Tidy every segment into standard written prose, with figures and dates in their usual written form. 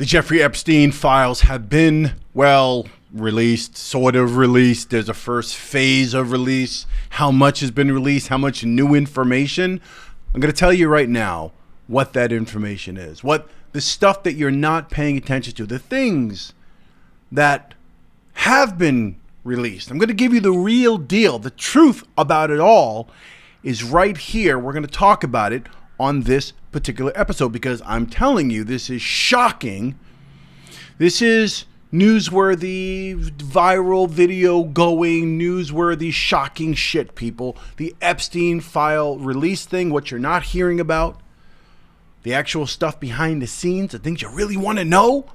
The Jeffrey Epstein files have been, well, released, sort of released. There's a first phase of release. How much has been released? How much new information? I'm going to tell you right now what that information is. What the stuff that you're not paying attention to. The things that have been released. I'm going to give you the real deal. The truth about it all is right here. We're going to talk about it on this particular episode because I'm telling you, this is shocking. This is newsworthy, viral video going, newsworthy, shocking shit, people. The Epstein file release thing, what you're not hearing about, the actual stuff behind the scenes, the things you really want to know.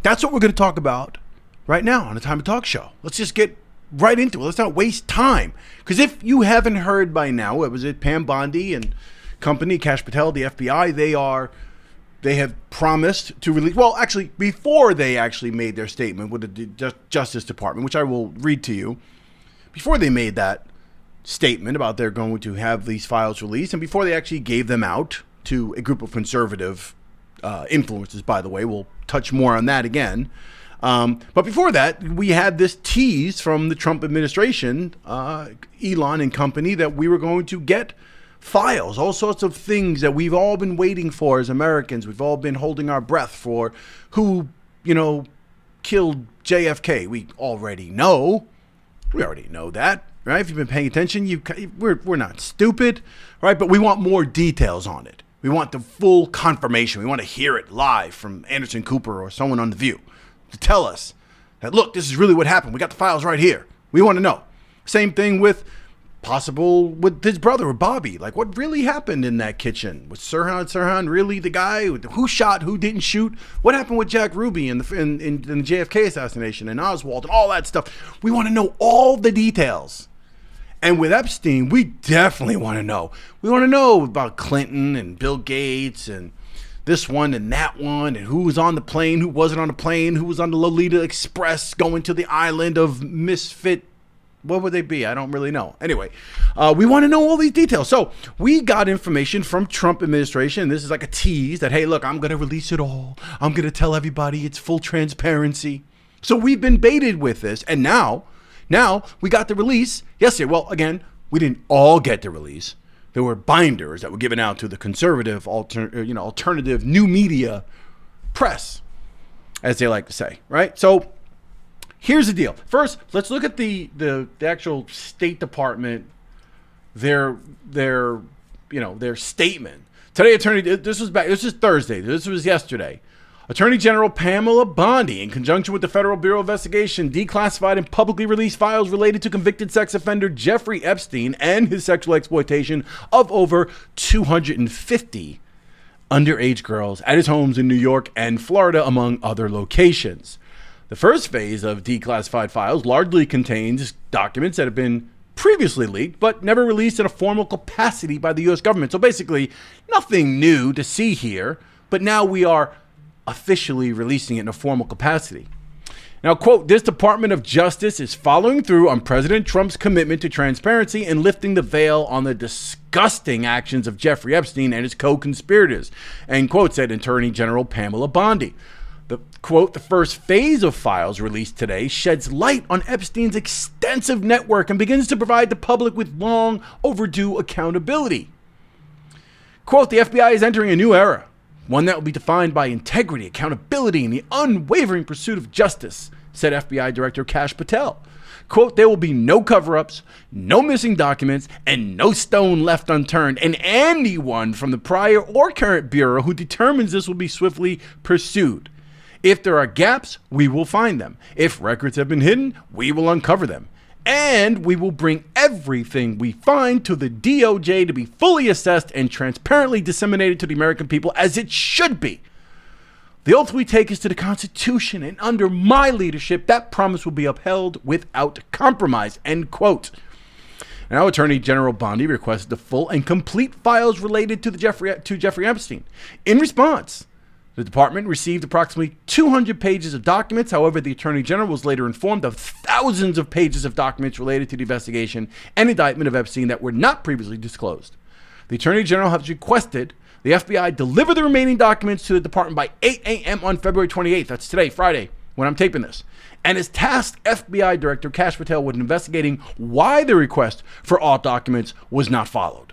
That's what we're going to talk about right now on the Time to Talk show. Let's just get right into it. Let's not waste time. Because if you haven't heard by now, it was Pam Bondi and company, Kash Patel, the FBI, they have promised to release, well, actually, before they actually made their statement with the Justice Department, which I will read to you, before they made that statement about they're going to have these files released, and before they actually gave them out to a group of conservative influencers, by the way, we'll touch more on that again. But before that, we had this tease from the Trump administration, Elon and company, that we were going to get files, all sorts of things that we've all been waiting for as Americans. We've all been holding our breath for who, killed JFK. We already know. We already know that, right? If you've been paying attention, we're not stupid, right? But we want more details on it. We want the full confirmation. We want to hear it live from Anderson Cooper or someone on The View to tell us that, look, this is really what happened. We got the files right here. We want to know. Same thing with his brother or Bobby. Like, what really happened in that kitchen? Was Sirhan really the guy? Who shot? Who didn't shoot? What happened with Jack Ruby in the JFK assassination and Oswald and all that stuff? We want to know all the details. And with Epstein, we definitely want to know. We want to know about Clinton and Bill Gates and this one and that one, and who was on the plane, who wasn't on the plane, who was on the Lolita Express going to the island of misfit. What would they be? I don't really know. Anyway, we want to know all these details. So we got information from Trump administration. This is like a tease that, hey, look, I'm going to release it all. I'm going to tell everybody it's full transparency. So we've been baited with this. And now we got the release yesterday. Well, again, we didn't all get the release. There were binders that were given out to the conservative, alternative new media press, as they like to say, right? So here's the deal. First, let's look at the actual State Department, their statement. Today, this is Thursday. This was yesterday. Attorney General Pamela Bondi, in conjunction with the Federal Bureau of Investigation, declassified and publicly released files related to convicted sex offender Jeffrey Epstein and his sexual exploitation of over 250 underage girls at his homes in New York and Florida, among other locations. The first phase of declassified files largely contains documents that have been previously leaked but never released in a formal capacity by the U.S. government. So basically, nothing new to see here, but now we are officially releasing it in a formal capacity. Now, quote, this Department of Justice is following through on President Trump's commitment to transparency and lifting the veil on the disgusting actions of Jeffrey Epstein and his co-conspirators, end quote, said Attorney General Pamela Bondi. The quote, the first phase of files released today sheds light on Epstein's extensive network and begins to provide the public with long overdue accountability. Quote, the FBI is entering a new era, one that will be defined by integrity, accountability, and the unwavering pursuit of justice, said FBI Director Kash Patel. Quote, there will be no cover-ups, no missing documents, and no stone left unturned, and anyone from the prior or current Bureau who determines this will be swiftly pursued. If there are gaps, we will find them. If records have been hidden, we will uncover them. And we will bring everything we find to the DOJ to be fully assessed and transparently disseminated to the American people as it should be. The oath we take is to the Constitution, and under my leadership, that promise will be upheld without compromise, end quote. Now, Attorney General Bondi requested the full and complete files related to Jeffrey Epstein. In response, the department received approximately 200 pages of documents. However, the Attorney General was later informed of thousands of pages of documents related to the investigation and indictment of Epstein that were not previously disclosed. The Attorney General has requested The FBI delivered the remaining documents to the department by 8 a.m. on February 28th. That's today, Friday, when I'm taping this. And has tasked FBI Director Kash Patel with investigating why the request for all documents was not followed.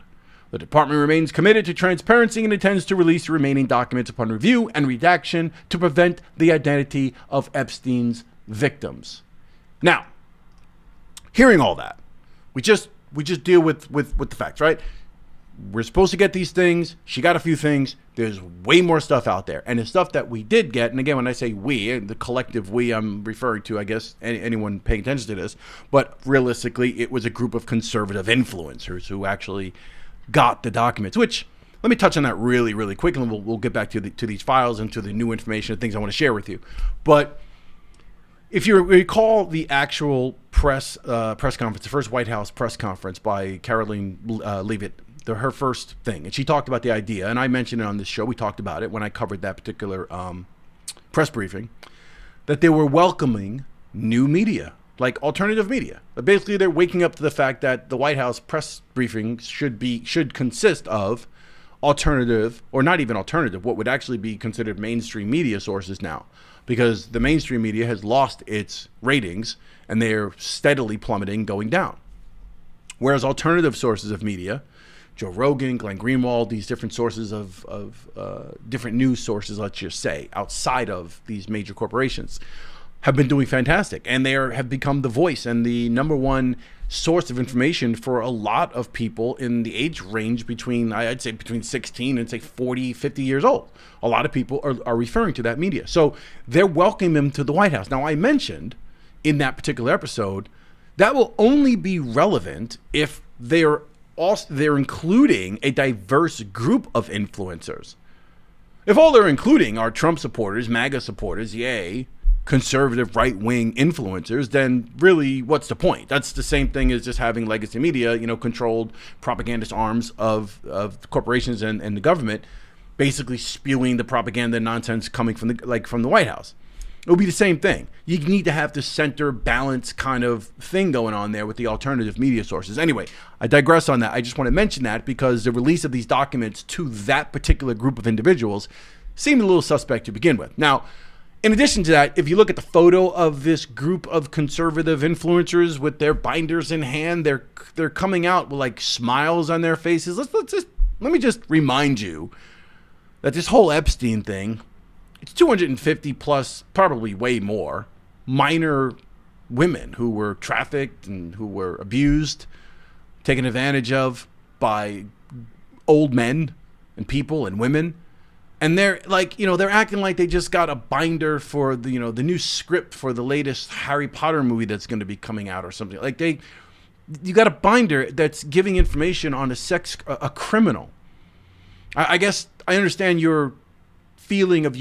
The department remains committed to transparency and intends to release the remaining documents upon review and redaction to prevent the identity of Epstein's victims. Now, hearing all that, we just deal with the facts, right? We're supposed to get these things. She got a few things. There's way more stuff out there. And the stuff that we did get, and again, when I say we, the collective we, I'm referring to, I guess, anyone paying attention to this, but realistically, it was a group of conservative influencers who actually got the documents, which, let me touch on that really, really quick, and we'll get back to these files and to the new information and things I want to share with you. But if you recall the actual press conference, the first White House press conference by Caroline Leavitt, her first thing, and she talked about the idea, and I mentioned it on this show. We talked about it when I covered that particular press briefing, that they were welcoming new media, like alternative media. But basically, they're waking up to the fact that the White House press briefing should consist of alternative, or not even alternative, what would actually be considered mainstream media sources now, because the mainstream media has lost its ratings and they're steadily plummeting, going down. Whereas alternative sources of media, Joe Rogan, Glenn Greenwald, these different sources of different news sources, let's just say, outside of these major corporations, have been doing fantastic. And they have become the voice and the number one source of information for a lot of people in the age range between, I'd say, between 16 and, say, 40, 50 years old. A lot of people are referring to that media. So they're welcoming them to the White House. Now, I mentioned in that particular episode that will only be relevant if they're including a diverse group of influencers. If all they're including are Trump supporters, MAGA supporters, yay, conservative right-wing influencers, then really, what's the point? That's the same thing as just having legacy media, controlled propagandist arms of corporations and the government, basically spewing the propaganda nonsense coming from the White House. It will be the same thing. You need to have the center balance kind of thing going on there with the alternative media sources. Anyway, I digress on that. I just want to mention that because the release of these documents to that particular group of individuals seemed a little suspect to begin with. Now, in addition to that, if you look at the photo of this group of conservative influencers with their binders in hand, they're coming out with like smiles on their faces. Let me just remind you that this whole Epstein thing, it's 250 plus, probably way more, minor women who were trafficked and who were abused, taken advantage of by old men and people and women. And they're like, they're acting like they just got a binder for the new script for the latest Harry Potter movie that's going to be coming out or something. Like you got a binder that's giving information on a criminal. I guess I understand your feeling of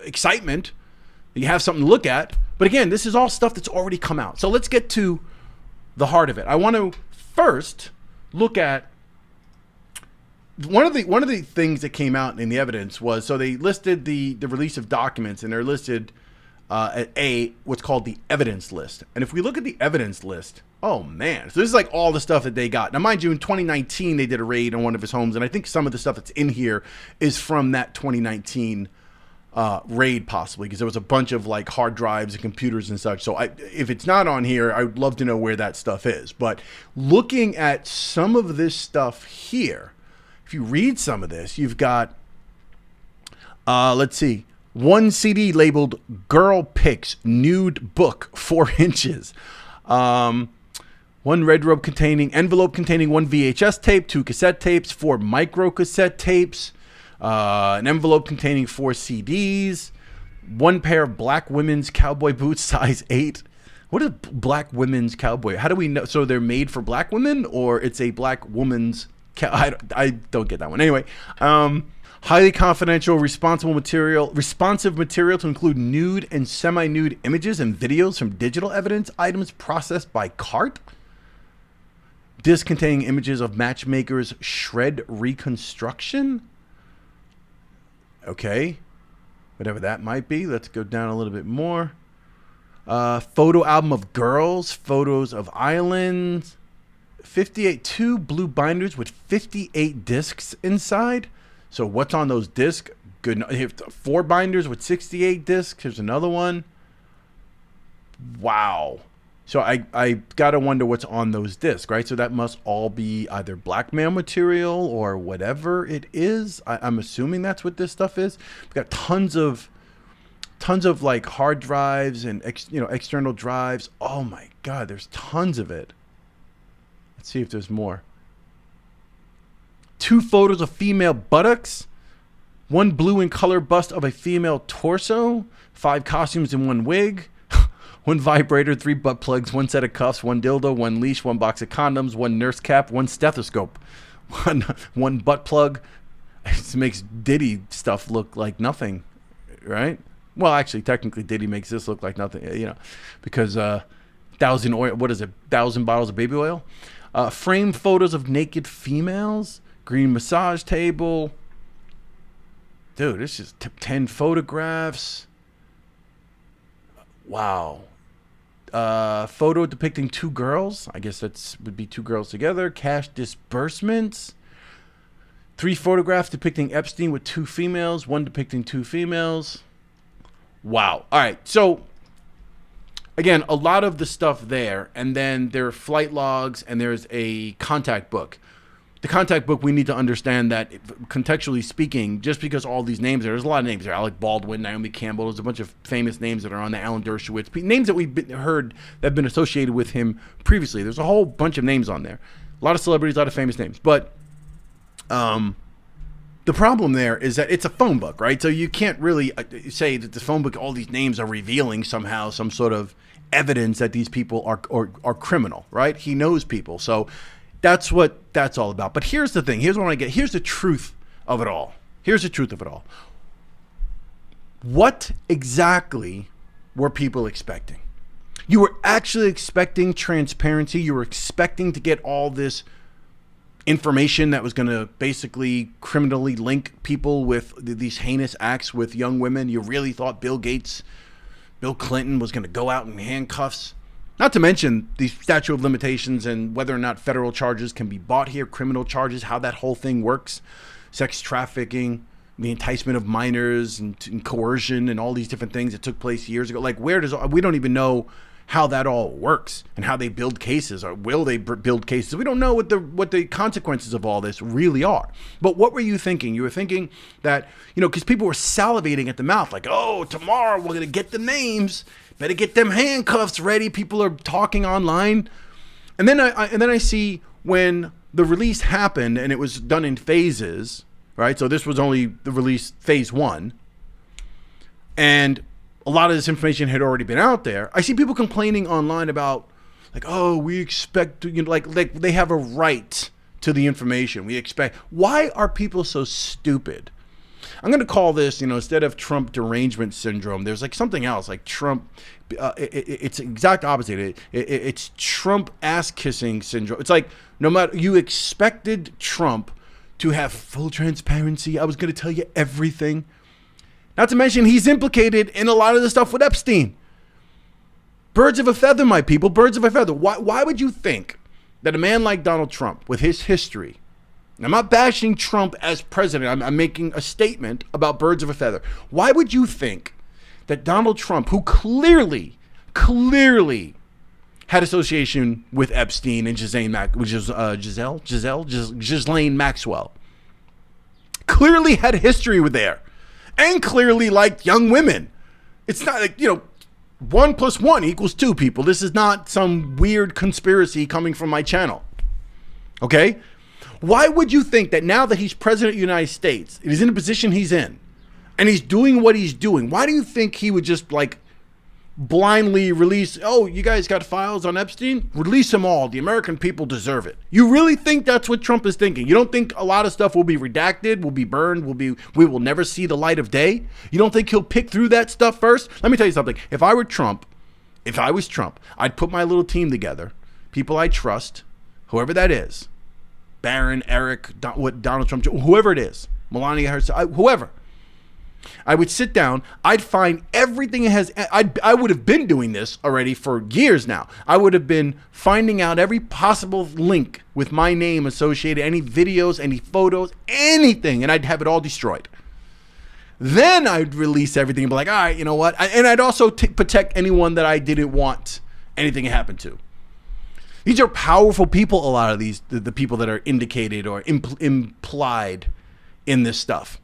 excitement. You have something to look at. But again, this is all stuff that's already come out. So let's get to the heart of it. I want to first look at one of the things that came out in the evidence was, so they listed the release of documents, and they're listed at what's called the evidence list. And if we look at the evidence list, oh man, so this is like all the stuff that they got. Now, mind you, in 2019, they did a raid on one of his homes, and I think some of the stuff that's in here is from that 2019 raid, possibly, because there was a bunch of like hard drives and computers and such. So if it's not on here, I would love to know where that stuff is. But looking at some of this stuff here, if you read some of this, you've got, let's see, one CD labeled Girl Pics Nude Book 4 inches. One red envelope containing one VHS tape, 2 cassette tapes, 4 micro cassette tapes, an envelope containing 4 CDs, 1 pair of black women's cowboy boots, size 8. What is black women's cowboy? How do we know? So they're made for black women, or it's a black woman's I don't get that one. Anyway, highly confidential, responsive material to include nude and semi-nude images and videos from digital evidence items processed by CART. Disc containing images of matchmakers' shred reconstruction. Okay, whatever that might be. Let's go down a little bit more. Photo album of girls, photos of islands. 58, two blue binders with 58 discs inside. So what's on those discs? Good. Here's 4 binders with 68 discs. Here's another one. Wow. So I gotta wonder what's on those discs, right? So that must all be either blackmail material or whatever it is. I'm assuming that's what this stuff is. We've got tons of like hard drives and external drives. Oh my God, there's tons of it. Let's see if there's more. 2 photos of female buttocks. 1 blue in color bust of a female torso. 5 costumes and 1 wig. 1 vibrator, 3 butt plugs, 1 set of cuffs, 1 dildo, 1 leash, 1 box of condoms, 1 nurse cap, 1 stethoscope, one butt plug. It makes Diddy stuff look like nothing, right? Well, actually, technically, Diddy makes this look like nothing, because 1,000 bottles of baby oil. Framed photos of naked females, green massage table. Dude, this is 10 photographs. Wow. Photo depicting 2 girls. I guess would be 2 girls together. Cash disbursements. 3 photographs depicting Epstein with 2 females. 1 depicting 2 females. Wow. All right. So, again, a lot of the stuff there. And then there are flight logs and there's a contact book. The contact book, we need to understand that, contextually speaking, just because all these names there's a lot of names there. Alec Baldwin, Naomi Campbell, there's a bunch of famous names that are on there. Alan Dershowitz, names that we've heard that have been associated with him previously. There's a whole bunch of names on there. A lot of celebrities, a lot of famous names. But the problem there is that it's a phone book, right? So you can't really say that the phone book, all these names are revealing somehow some sort of evidence that these people are criminal, right? He knows people. So that's what that's all about. But here's the thing. Here's the truth of it all. Here's the truth of it all. What exactly were people expecting? You were actually expecting transparency. You were expecting to get all this information that was going to basically criminally link people with these heinous acts with young women. You really thought Bill Clinton was going to go out in handcuffs? Not to mention the statute of limitations and whether or not federal charges can be bought here, criminal charges, how that whole thing works, sex trafficking, the enticement of minors and coercion and all these different things that took place years ago. Like, we don't even know how that all works and how they build cases, or will they build cases? We don't know what the consequences of all this really are. But what were you thinking? You were thinking that, because people were salivating at the mouth, like, oh, tomorrow we're going to get the names. Better get them handcuffs ready. People are talking online. And then I see when the release happened and it was done in phases, right? So this was only the release phase 1. And a lot of this information had already been out there. I see people complaining online about, like, oh, we expect, like they have a right to the information. We expect. Why are people so stupid? I'm going to call this, instead of Trump derangement syndrome, there's like something else, like Trump. It's exact opposite. It's Trump ass kissing syndrome. It's like, no matter, you expected Trump to have full transparency. I was going to tell you everything. Not to mention he's implicated in a lot of the stuff with Epstein. Birds of a feather, my people, birds of a feather. Why would you think that a man like Donald Trump, with his history, and I'm not bashing Trump as president, I'm making a statement about birds of a feather. Why would you think that Donald Trump, who clearly had association with Epstein and Ghislaine Maxwell, clearly had history with there, and clearly liked young women? It's not like, 1 + 1 = 2, people. This is not some weird conspiracy coming from my channel. Okay? Why would you think that now that he's president of the United States, he's in the position he's in, and he's doing what he's doing, why do you think he would just blindly release, oh, you guys got files on Epstein? Release them all. The American people deserve it. You really think that's what Trump is thinking? You don't think a lot of stuff will be redacted, will be burned, we will never see the light of day? You don't think he'll pick through that stuff first? Let me tell you something. If I was Trump, I'd put my little team together, people I trust, whoever that is, Barron, Eric, Donald Trump, whoever it is, Melania herself, whoever. I would sit down, I'd find everything it has. I would have been doing this already for years now. I would have been finding out every possible link with my name associated, any videos, any photos, anything, and I'd have it all destroyed. Then I'd release everything and be like, all right, you know what? And I'd also protect anyone that I didn't want anything to happen to. These are powerful people, a lot of these, the people that are indicated or implied in this stuff.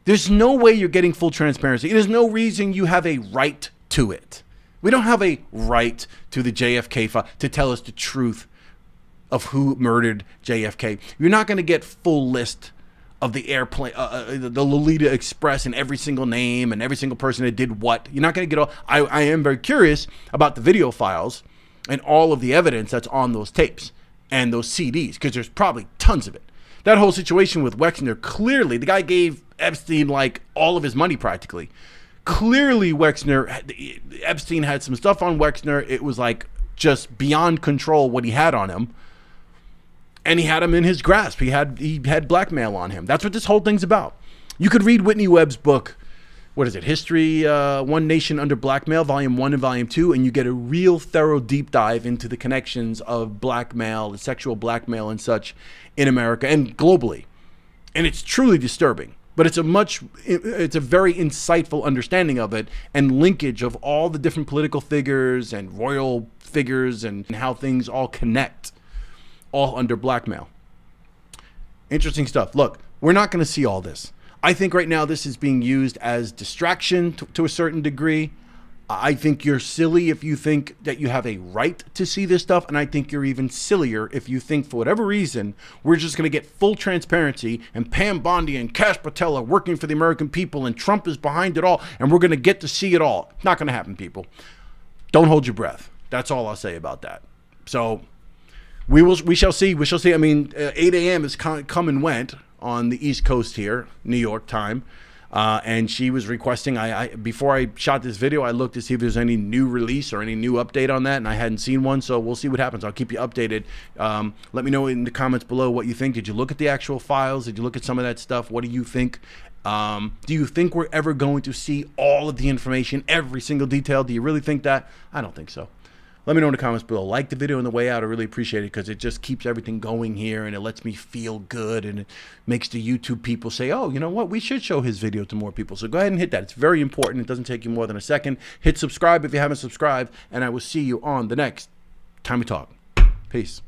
There's no way you're getting full transparency. There's no reason you have a right to it. We don't have a right to the JFK file to tell us the truth of who murdered JFK. You're not going to get full list of the airplane, the Lolita Express, and every single name and every single person that did what. You're not going to get all. I am very curious about the video files and all of the evidence that's on those tapes and those CDs, because there's probably tons of it. That whole situation with Wexner, clearly, the guy gave Epstein like all of his money practically. Clearly, Epstein had some stuff on Wexner. It was like just beyond control what he had on him. And he had him in his grasp. He had blackmail on him. That's what this whole thing's about. You could read Whitney Webb's book, what is it, History, One Nation Under Blackmail, Volume 1 and Volume 2, and you get a real thorough deep dive into the connections of blackmail, sexual blackmail and such in America and globally. And it's truly disturbing, but it's a very insightful understanding of it and linkage of all the different political figures and royal figures and how things all connect, all under blackmail. Interesting stuff. Look, we're not going to see all this. I think right now this is being used as distraction to a certain degree. I think you're silly if you think that you have a right to see this stuff. And I think you're even sillier if you think for whatever reason, we're just going to get full transparency and Pam Bondi and Kash Patel are working for the American people and Trump is behind it all. And we're going to get to see it all. Not going to happen, people. Don't hold your breath. That's all I'll say about that. So we shall see. We shall see. I mean, 8 a.m. has come and went on the East Coast here, New York time. And she was requesting, before I shot this video, I looked to see if there's any new release or any new update on that, and I hadn't seen one, so we'll see what happens. I'll keep you updated. Let me know in the comments below what you think. Did you look at the actual files? Did you look at some of that stuff? What do you think? Do you think we're ever going to see all of the information, every single detail? Do you really think that? I don't think so. Let me know in the comments below. Like the video on the way out. I really appreciate it because it just keeps everything going here and it lets me feel good and it makes the YouTube people say, oh, you know what? We should show his video to more people. So go ahead and hit that. It's very important. It doesn't take you more than a second. Hit subscribe if you haven't subscribed, and I will see you on the next Time We Talk. Peace.